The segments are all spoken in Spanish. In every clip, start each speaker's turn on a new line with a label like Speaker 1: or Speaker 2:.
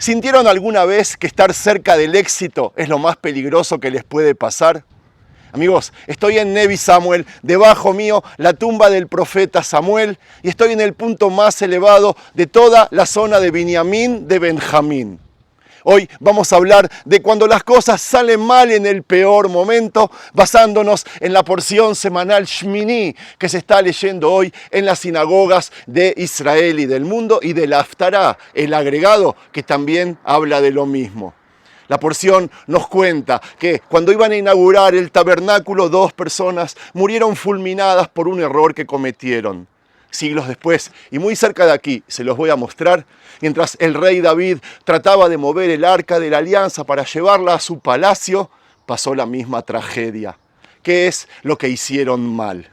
Speaker 1: ¿Sintieron alguna vez que estar cerca del éxito es lo más peligroso que les puede pasar? Amigos, estoy en Nevi Samuel, debajo mío la tumba del profeta Samuel, y estoy en el punto más elevado de toda la zona de Binyamin de Benjamín. Hoy vamos a hablar de cuando las cosas salen mal en el peor momento, basándonos en la porción semanal Shmini que se está leyendo hoy en las sinagogas de Israel y del mundo, y del Haftará, el agregado que también habla de lo mismo. La porción nos cuenta que cuando iban a inaugurar el tabernáculo, 2 personas murieron fulminadas por un error que cometieron. Siglos después, y muy cerca de aquí, se los voy a mostrar, mientras el rey David trataba de mover el arca de la alianza para llevarla a su palacio, pasó la misma tragedia. ¿Qué es lo que hicieron mal?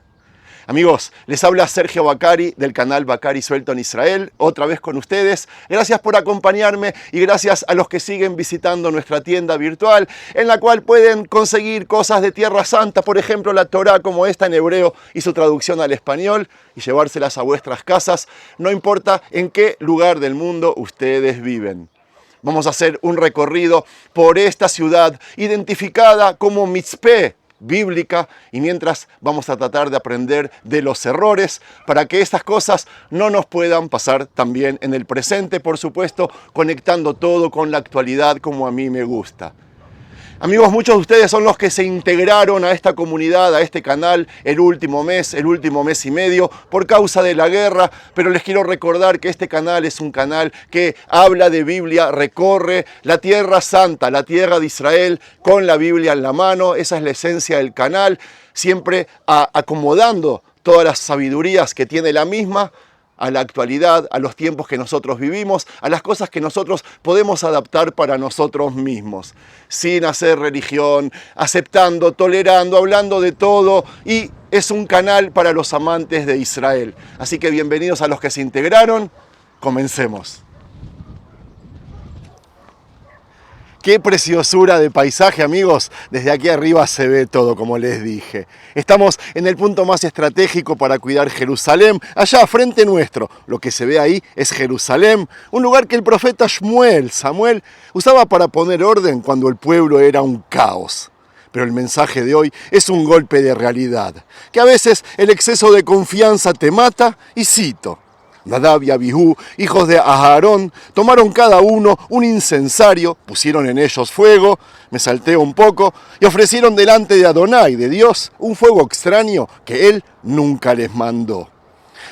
Speaker 1: Amigos, les habla Sergio Bacari del canal Bacari Suelto en Israel, otra vez con ustedes. Gracias por acompañarme y gracias a los que siguen visitando nuestra tienda virtual, en la cual pueden conseguir cosas de Tierra Santa, por ejemplo la Torá como esta en hebreo y su traducción al español, y llevárselas a vuestras casas, no importa en qué lugar del mundo ustedes viven. Vamos a hacer un recorrido por esta ciudad identificada como Mitzpeh, bíblica, y mientras vamos a tratar de aprender de los errores para que estas cosas no nos puedan pasar también en el presente, por supuesto, conectando todo con la actualidad como a mí me gusta. Amigos, muchos de ustedes son los que se integraron a esta comunidad, a este canal, el último mes y medio, por causa de la guerra, pero les quiero recordar que este canal es un canal que habla de Biblia, recorre la Tierra Santa, la Tierra de Israel, con la Biblia en la mano. Esa es la esencia del canal, siempre acomodando todas las sabidurías que tiene la misma a la actualidad, a los tiempos que nosotros vivimos, a las cosas que nosotros podemos adaptar para nosotros mismos, sin hacer religión, aceptando, tolerando, hablando de todo, y es un canal para los amantes de Israel. Así que bienvenidos a los que se integraron, comencemos. ¡Qué preciosura de paisaje, amigos! Desde aquí arriba se ve todo, como les dije. Estamos en el punto más estratégico para cuidar Jerusalén, allá frente nuestro. Lo que se ve ahí es Jerusalén, un lugar que el profeta Samuel, usaba para poner orden cuando el pueblo era un caos. Pero el mensaje de hoy es un golpe de realidad, que a veces el exceso de confianza te mata, y cito: Nadab y Abihú, hijos de Aharón, tomaron cada uno un incensario, pusieron en ellos fuego, me salteo un poco, y ofrecieron delante de Adonai, de Dios, un fuego extraño que él nunca les mandó.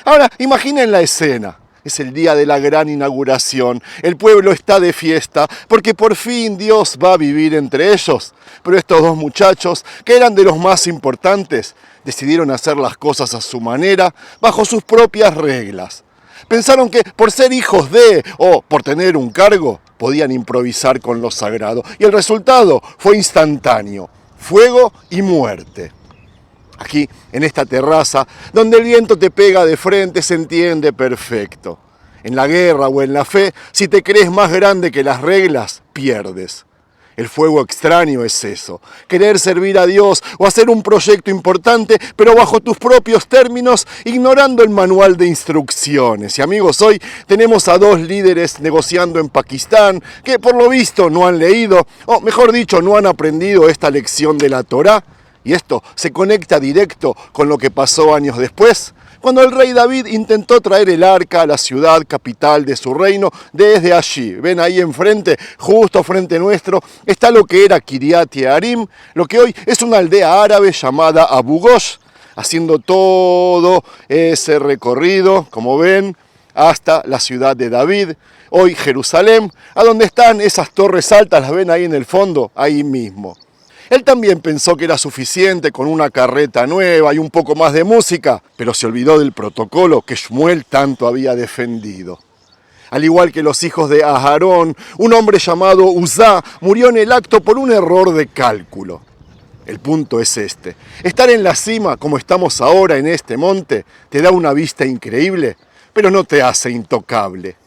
Speaker 1: Ahora, imaginen la escena. Es el día de la gran inauguración, el pueblo está de fiesta, porque por fin Dios va a vivir entre ellos. Pero estos 2 muchachos, que eran de los más importantes, decidieron hacer las cosas a su manera, bajo sus propias reglas. Pensaron que por ser hijos de o por tener un cargo podían improvisar con lo sagrado. Y el resultado fue instantáneo: fuego y muerte. Aquí, en esta terraza, donde el viento te pega de frente, se entiende perfecto. En la guerra o en la fe, si te crees más grande que las reglas, pierdes. El fuego extraño es eso, querer servir a Dios o hacer un proyecto importante, pero bajo tus propios términos, ignorando el manual de instrucciones. Y amigos, hoy tenemos a 2 líderes negociando en Pakistán que por lo visto no han leído, o mejor dicho, no han aprendido esta lección de la Torá. Y esto se conecta directo con lo que pasó años después, cuando el rey David intentó traer el arca a la ciudad capital de su reino desde allí. Ven ahí enfrente, justo frente nuestro, está lo que era Kiryat Yearim, lo que hoy es una aldea árabe llamada Abu Ghosh, haciendo todo ese recorrido, como ven, hasta la ciudad de David, hoy Jerusalén, a donde están esas torres altas, las ven ahí en el fondo, ahí mismo. Él también pensó que era suficiente con una carreta nueva y un poco más de música, pero se olvidó del protocolo que Shmuel tanto había defendido. Al igual que los hijos de Aharón, un hombre llamado Uzá murió en el acto por un error de cálculo. El punto es este: estar en la cima, como estamos ahora en este monte, te da una vista increíble, pero no te hace intocable.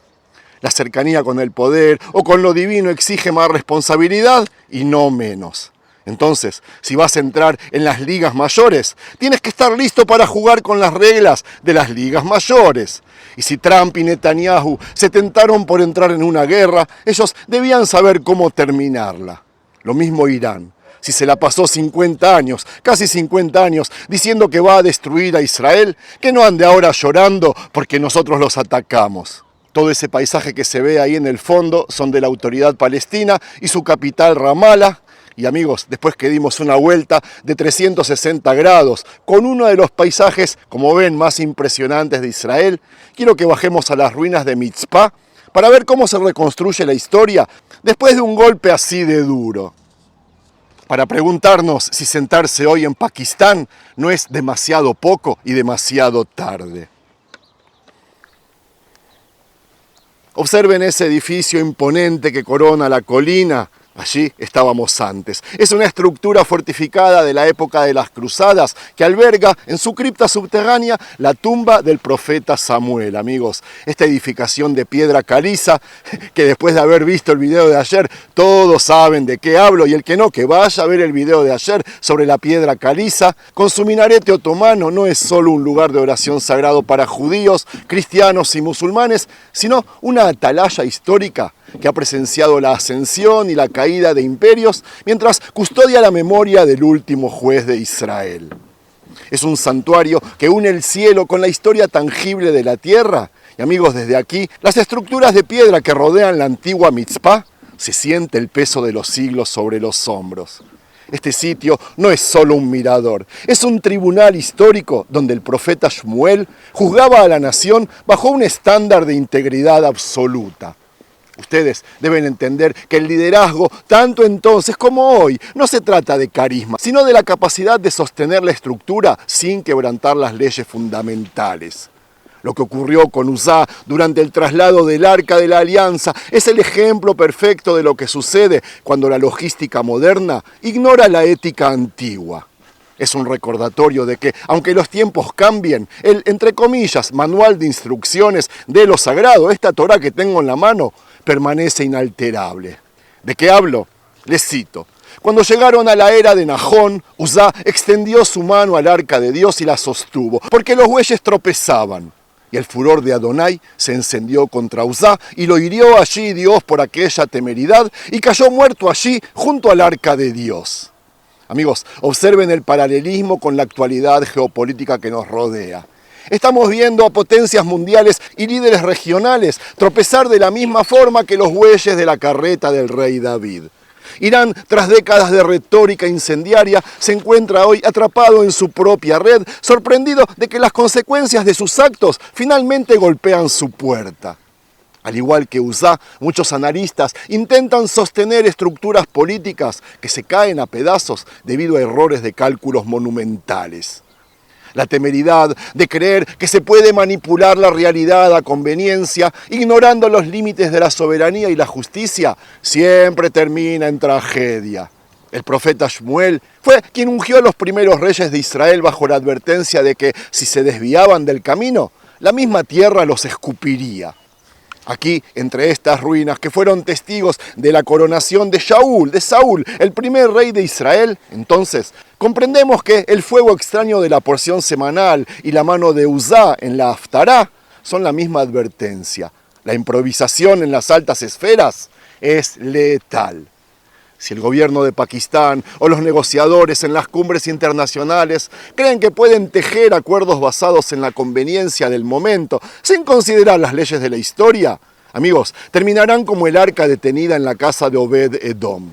Speaker 1: La cercanía con el poder o con lo divino exige más responsabilidad y no menos. Entonces, si vas a entrar en las ligas mayores, tienes que estar listo para jugar con las reglas de las ligas mayores. Y si Trump y Netanyahu se tentaron por entrar en una guerra, ellos debían saber cómo terminarla. Lo mismo Irán. Si se la pasó 50 años, casi 50 años, diciendo que va a destruir a Israel, que no ande ahora llorando porque nosotros los atacamos. Todo ese paisaje que se ve ahí en el fondo son de la Autoridad Palestina y su capital Ramallah. Y amigos, después que dimos una vuelta de 360 grados con uno de los paisajes, como ven, más impresionantes de Israel, quiero que bajemos a las ruinas de Mitzpah para ver cómo se reconstruye la historia después de un golpe así de duro. Para preguntarnos si sentarse hoy en Pakistán no es demasiado poco y demasiado tarde. Observen ese edificio imponente que corona la colina. Allí estábamos antes. Es una estructura fortificada de la época de las Cruzadas que alberga en su cripta subterránea la tumba del profeta Samuel, amigos. Esta edificación de piedra caliza, que después de haber visto el video de ayer, todos saben de qué hablo, y el que no, que vaya a ver el video de ayer sobre la piedra caliza. Con su minarete otomano no es solo un lugar de oración sagrado para judíos, cristianos y musulmanes, sino una atalaya histórica que ha presenciado la ascensión y la caída de imperios mientras custodia la memoria del último juez de Israel. Es un santuario que une el cielo con la historia tangible de la tierra. Y amigos, desde aquí, las estructuras de piedra que rodean la antigua Mitzpah, se siente el peso de los siglos sobre los hombros. Este sitio no es solo un mirador, es un tribunal histórico donde el profeta Shmuel juzgaba a la nación bajo un estándar de integridad absoluta. Ustedes deben entender que el liderazgo, tanto entonces como hoy, no se trata de carisma, sino de la capacidad de sostener la estructura sin quebrantar las leyes fundamentales. Lo que ocurrió con Uzá durante el traslado del Arca de la Alianza es el ejemplo perfecto de lo que sucede cuando la logística moderna ignora la ética antigua. Es un recordatorio de que, aunque los tiempos cambien, el, entre comillas, manual de instrucciones de lo sagrado, esta Torá que tengo en la mano, permanece inalterable. ¿De qué hablo? Les cito. Cuando llegaron a la era de Nahón, Uzá extendió su mano al arca de Dios y la sostuvo, porque los bueyes tropezaban. Y el furor de Adonai se encendió contra Uzá y lo hirió allí Dios por aquella temeridad y cayó muerto allí junto al arca de Dios. Amigos, observen el paralelismo con la actualidad geopolítica que nos rodea. Estamos viendo a potencias mundiales y líderes regionales tropezar de la misma forma que los bueyes de la carreta del rey David. Irán, tras décadas de retórica incendiaria, se encuentra hoy atrapado en su propia red, sorprendido de que las consecuencias de sus actos finalmente golpean su puerta. Al igual que Uzá, muchos analistas intentan sostener estructuras políticas que se caen a pedazos debido a errores de cálculos monumentales. La temeridad de creer que se puede manipular la realidad a conveniencia, ignorando los límites de la soberanía y la justicia, siempre termina en tragedia. El profeta Shmuel fue quien ungió a los primeros reyes de Israel bajo la advertencia de que, si se desviaban del camino, la misma tierra los escupiría. Aquí, entre estas ruinas que fueron testigos de la coronación de Saúl, el primer rey de Israel, entonces comprendemos que el fuego extraño de la porción semanal y la mano de Uzá en la Haftará son la misma advertencia. La improvisación en las altas esferas es letal. Si el gobierno de Pakistán o los negociadores en las cumbres internacionales creen que pueden tejer acuerdos basados en la conveniencia del momento, sin considerar las leyes de la historia, amigos, terminarán como el arca detenida en la casa de Obed Edom.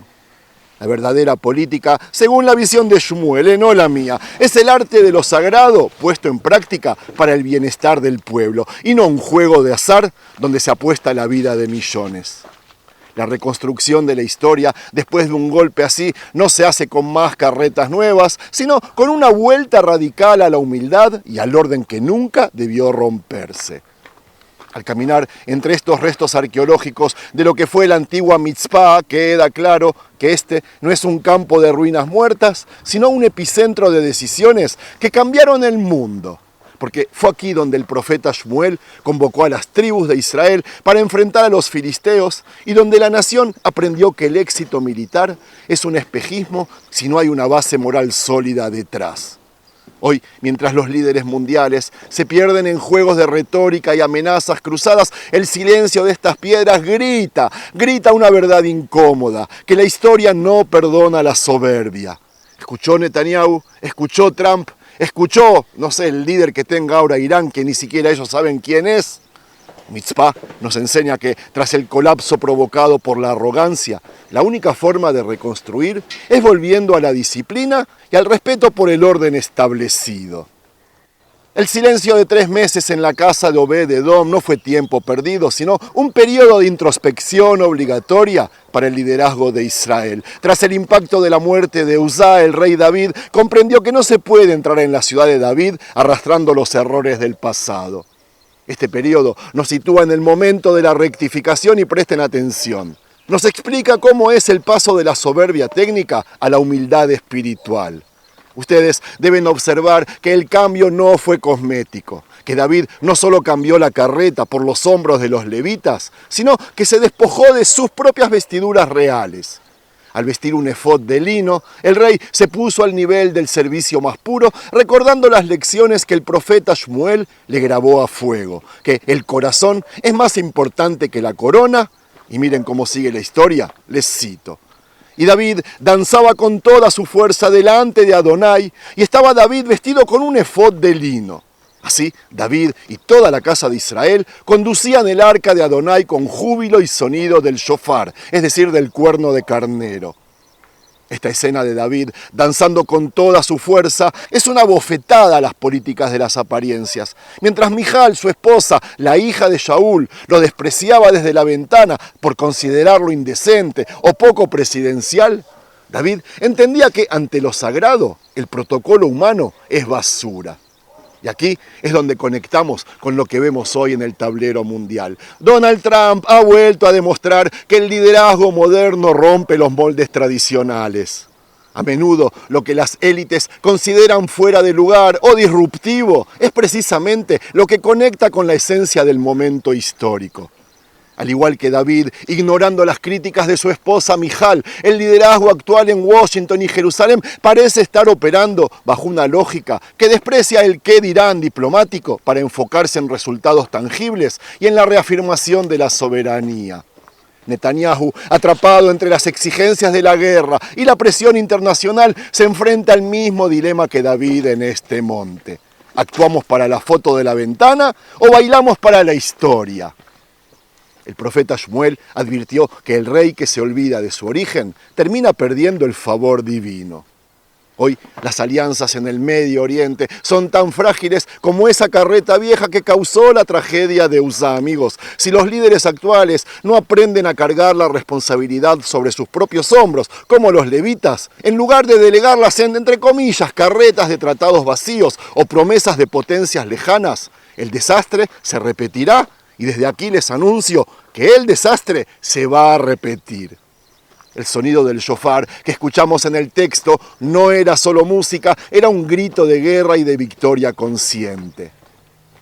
Speaker 1: La verdadera política, según la visión de Shmuel, no la mía, es el arte de lo sagrado puesto en práctica para el bienestar del pueblo, y no un juego de azar donde se apuesta la vida de millones. La reconstrucción de la historia después de un golpe así no se hace con más carretas nuevas, sino con una vuelta radical a la humildad y al orden que nunca debió romperse. Al caminar entre estos restos arqueológicos de lo que fue la antigua Mitzpah, queda claro que este no es un campo de ruinas muertas, sino un epicentro de decisiones que cambiaron el mundo. Porque fue aquí donde el profeta Shmuel convocó a las tribus de Israel para enfrentar a los filisteos y donde la nación aprendió que el éxito militar es un espejismo si no hay una base moral sólida detrás. Hoy, mientras los líderes mundiales se pierden en juegos de retórica y amenazas cruzadas, el silencio de estas piedras grita una verdad incómoda, que la historia no perdona la soberbia. Escuchó Netanyahu, escuchó Trump, escuchó, no sé, el líder que tenga ahora Irán, que ni siquiera ellos saben quién es. Mitzpah nos enseña que tras el colapso provocado por la arrogancia, la única forma de reconstruir es volviendo a la disciplina y al respeto por el orden establecido. El silencio de 3 meses en la casa de Obed-Edom no fue tiempo perdido, sino un periodo de introspección obligatoria para el liderazgo de Israel. Tras el impacto de la muerte de Uzá, el rey David comprendió que no se puede entrar en la ciudad de David arrastrando los errores del pasado. Este periodo nos sitúa en el momento de la rectificación y presten atención. Nos explica cómo es el paso de la soberbia técnica a la humildad espiritual. Ustedes deben observar que el cambio no fue cosmético, que David no solo cambió la carreta por los hombros de los levitas, sino que se despojó de sus propias vestiduras reales. Al vestir un efod de lino, el rey se puso al nivel del servicio más puro, recordando las lecciones que el profeta Shmuel le grabó a fuego, que el corazón es más importante que la corona, y miren cómo sigue la historia, les cito. Y David danzaba con toda su fuerza delante de Adonai, y estaba David vestido con un efod de lino. Así, David y toda la casa de Israel conducían el arca de Adonai con júbilo y sonido del shofar, es decir, del cuerno de carnero. Esta escena de David danzando con toda su fuerza es una bofetada a las políticas de las apariencias. Mientras Mijal, su esposa, la hija de Shaul, lo despreciaba desde la ventana por considerarlo indecente o poco presidencial, David entendía que ante lo sagrado el protocolo humano es basura. Y aquí es donde conectamos con lo que vemos hoy en el tablero mundial. Donald Trump ha vuelto a demostrar que el liderazgo moderno rompe los moldes tradicionales. A menudo lo que las élites consideran fuera de lugar o disruptivo es precisamente lo que conecta con la esencia del momento histórico. Al igual que David, ignorando las críticas de su esposa Mijal, el liderazgo actual en Washington y Jerusalén parece estar operando bajo una lógica que desprecia el qué dirán diplomático para enfocarse en resultados tangibles y en la reafirmación de la soberanía. Netanyahu, atrapado entre las exigencias de la guerra y la presión internacional, se enfrenta al mismo dilema que David en este monte. ¿Actuamos para la foto de la ventana o bailamos para la historia? El profeta Shmuel advirtió que el rey que se olvida de su origen termina perdiendo el favor divino. Hoy las alianzas en el Medio Oriente son tan frágiles como esa carreta vieja que causó la tragedia de Uzá, amigos. Si los líderes actuales no aprenden a cargar la responsabilidad sobre sus propios hombros, como los levitas, en lugar de delegarlas en, entre comillas, carretas de tratados vacíos o promesas de potencias lejanas, el desastre se repetirá. Y desde aquí les anuncio que el desastre se va a repetir. El sonido del shofar que escuchamos en el texto no era solo música, era un grito de guerra y de victoria consciente.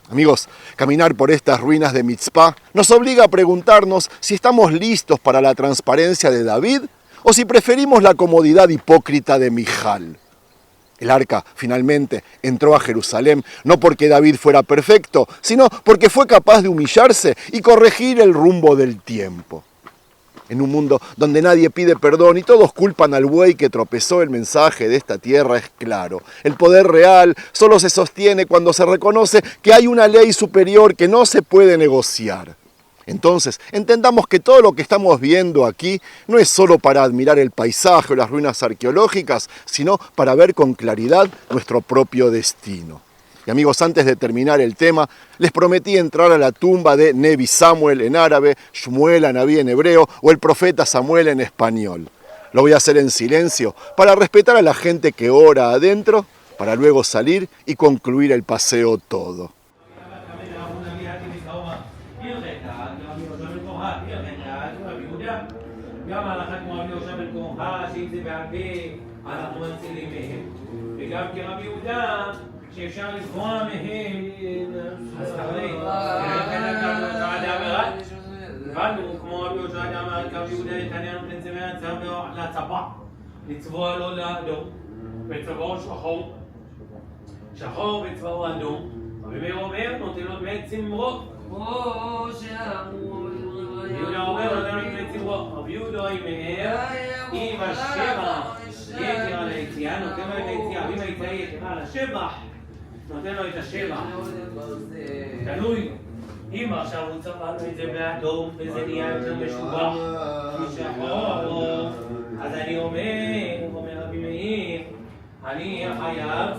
Speaker 1: Amigos, caminar por estas ruinas de Mitzpah nos obliga a preguntarnos si estamos listos para la transparencia de David o si preferimos la comodidad hipócrita de Mijal. El arca, finalmente, entró a Jerusalén, no porque David fuera perfecto, sino porque fue capaz de humillarse y corregir el rumbo del tiempo. En un mundo donde nadie pide perdón y todos culpan al buey que tropezó, el mensaje de esta tierra es claro. El poder real solo se sostiene cuando se reconoce que hay una ley superior que no se puede negociar. Entonces, entendamos que todo lo que estamos viendo aquí no es solo para admirar el paisaje o las ruinas arqueológicas, sino para ver con claridad nuestro propio destino. Y amigos, antes de terminar el tema, les prometí entrar a la tumba de Nevi Samuel en árabe, Shmuel Anabí en hebreo o el profeta Samuel en español. Lo voy a hacer en silencio para respetar a la gente que ora adentro, para luego salir y concluir el paseo todo.
Speaker 2: גם הלכת רבי יהושע בן קורחה, שאם זה בעל פה, אנחנו מנצילים מהם. וגם כרבי יהודה, שאפשר לפגוע מהם, אז תחליט. הבנו, כמו רבי יהושע אמר, כרבי יהודה נתניהו בן זמן צבע לצבע, לצבוע לו לאדום, וצבעו שחור. שחור וצבעו אדום. רבי מאיר אומר, נותן לו דמי צמרו. יהודה אומר, נותן לו דמי צמרו. רבי יהודה אומר, אם השבח יתר על היציאה, נותן לו את היציאה. ואם היציאה יתר על השבח, נותן לו את השבח. תלוי. אם עכשיו הוא צבע לו את זה באדום וזה נהיה יותר משובח משחור, אז אני אומר רבי מאיר, אני חייב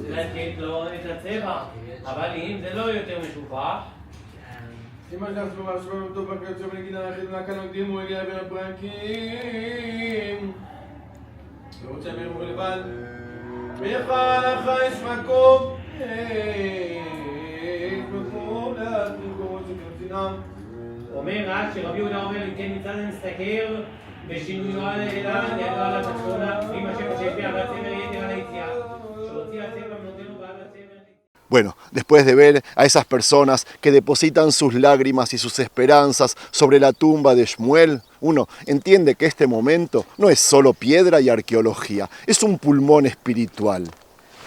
Speaker 2: לתת לו את הצבע, אבל אם זה לא יותר משובח,
Speaker 3: אם אנחנו משמענו טוב בקרצו ונגידה היחיד מהכאן נקדים הוא הגיע בין הפרקים לראות שהמיר הוא לבד מיכל לך יש מקום
Speaker 2: אומר רק שרבי יהודה אומר אם כן מצד המסתכר בשינויו על האלה, ידו על התחתונה, עם השם שהשפיע על הצמר יתר על היציאה, שהוציא הצמר ונותן לו בעל הצמר.
Speaker 1: Bueno, después de ver a esas personas que depositan sus lágrimas y sus esperanzas sobre la tumba de Shmuel, uno entiende que este momento no es solo piedra y arqueología, es un pulmón espiritual.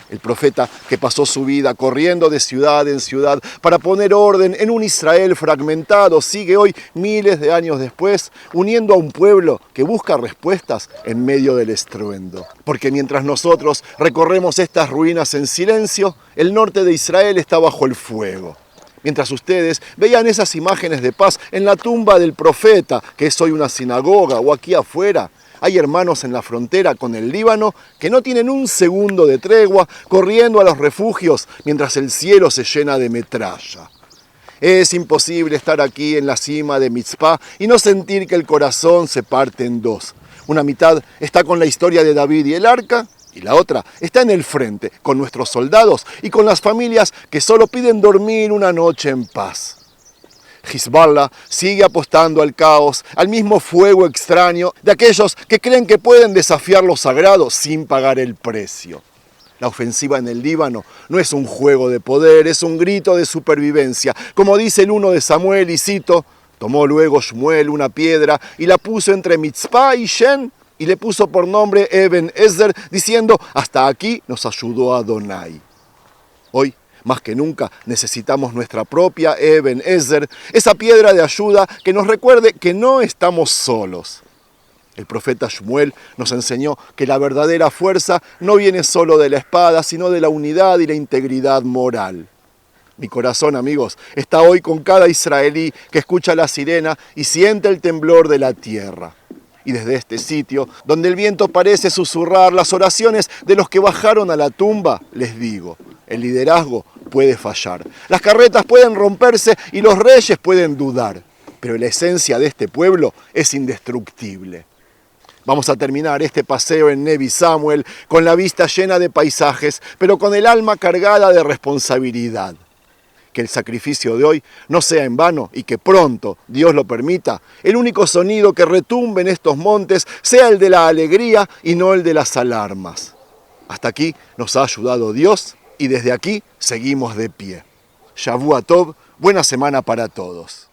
Speaker 1: El profeta que pasó su vida corriendo de ciudad en ciudad para poner orden en un Israel fragmentado, sigue hoy, miles de años después, uniendo a un pueblo que busca respuestas en medio del estruendo. Porque mientras nosotros recorremos estas ruinas en silencio, el norte de Israel está bajo el fuego. Mientras ustedes veían esas imágenes de paz en la tumba del profeta, que es hoy una sinagoga, o aquí afuera, hay hermanos en la frontera con el Líbano que no tienen un segundo de tregua corriendo a los refugios mientras el cielo se llena de metralla. Es imposible estar aquí en la cima de Mitzpah y no sentir que el corazón se parte en dos. Una mitad está con la historia de David y el arca, y la otra está en el frente, con nuestros soldados y con las familias que solo piden dormir una noche en paz. Hezbollah sigue apostando al caos, al mismo fuego extraño de aquellos que creen que pueden desafiar lo sagrado sin pagar el precio. La ofensiva en el Líbano no es un juego de poder, es un grito de supervivencia. Como dice el 1 de Samuel, y cito, tomó luego Shmuel una piedra y la puso entre Mitzpah y Shen y le puso por nombre Eben Ezer, diciendo, hasta aquí nos ayudó Adonai. Hoy, más que nunca, necesitamos nuestra propia Eben Ezer, esa piedra de ayuda que nos recuerde que no estamos solos. El profeta Shmuel nos enseñó que la verdadera fuerza no viene solo de la espada, sino de la unidad y la integridad moral. Mi corazón, amigos, está hoy con cada israelí que escucha la sirena y siente el temblor de la tierra. Y desde este sitio, donde el viento parece susurrar las oraciones de los que bajaron a la tumba, les digo, el liderazgo puede fallar, las carretas pueden romperse y los reyes pueden dudar, pero la esencia de este pueblo es indestructible. Vamos a terminar este paseo en Nevi Samuel con la vista llena de paisajes, pero con el alma cargada de responsabilidad. Que el sacrificio de hoy no sea en vano y que pronto, Dios lo permita, el único sonido que retumbe en estos montes sea el de la alegría y no el de las alarmas. Hasta aquí nos ha ayudado Dios y desde aquí seguimos de pie. Shavua Tov, buena semana para todos.